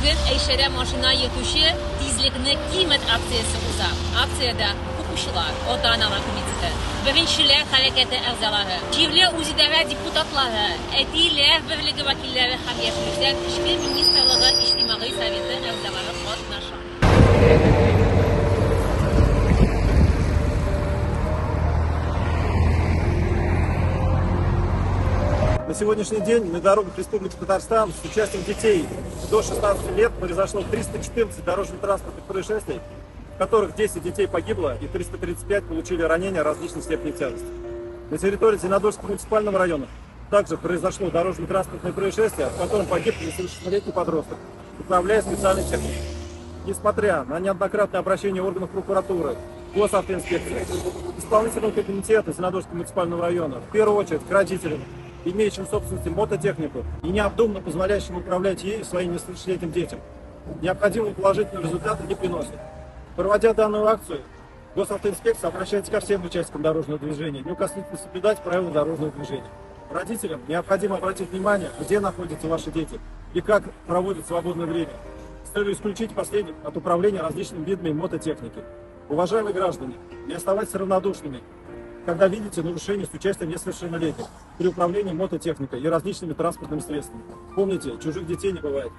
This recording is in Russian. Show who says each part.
Speaker 1: Bugün Eyşehir'e maşına yetişi tezlikni kıymet aksiyası uzak. Aksiyada hukukçular, Odanalar Komitesi, Birinçiler Hareketi Erzaları, Civli Uzidara deputatları, Etiler Birliği Vakilleri Hamiyetçilikler, İşçi Ministerliği İçtimai Совeti Erzaları Kodnaşan.
Speaker 2: На сегодняшний день на дорогах Республики Татарстан с участием детей до 16 лет произошло 314 дорожно-транспортных происшествий, в которых 10 детей погибло и 335 получили ранения различной степени тяжести. На территории Зеленодольского муниципального района также произошло дорожно-транспортное происшествие, в котором погиб несовершеннолетний подросток, управляя специальной техникой. Несмотря на неоднократное обращение органов прокуратуры, госавтоинспекции, исполнительного комитета Зеленодольского муниципального района, в первую очередь к родителям, имеющим в собственности мототехнику и необдуманно позволяющим управлять ей своим несовершеннолетним детям, необходимые положительные результаты не приносят. Проводя данную акцию, госавтоинспекция обращается ко всем участникам дорожного движения, неукоснительно соблюдать правила дорожного движения. Родителям необходимо обратить внимание, где находятся ваши дети и как проводят свободное время, с целью исключить последних от управления различными видами мототехники. Уважаемые граждане, не оставайтесь равнодушными, когда видите нарушения с участием несовершеннолетних при управлении мототехникой и различными транспортными средствами. Помните, чужих детей не бывает.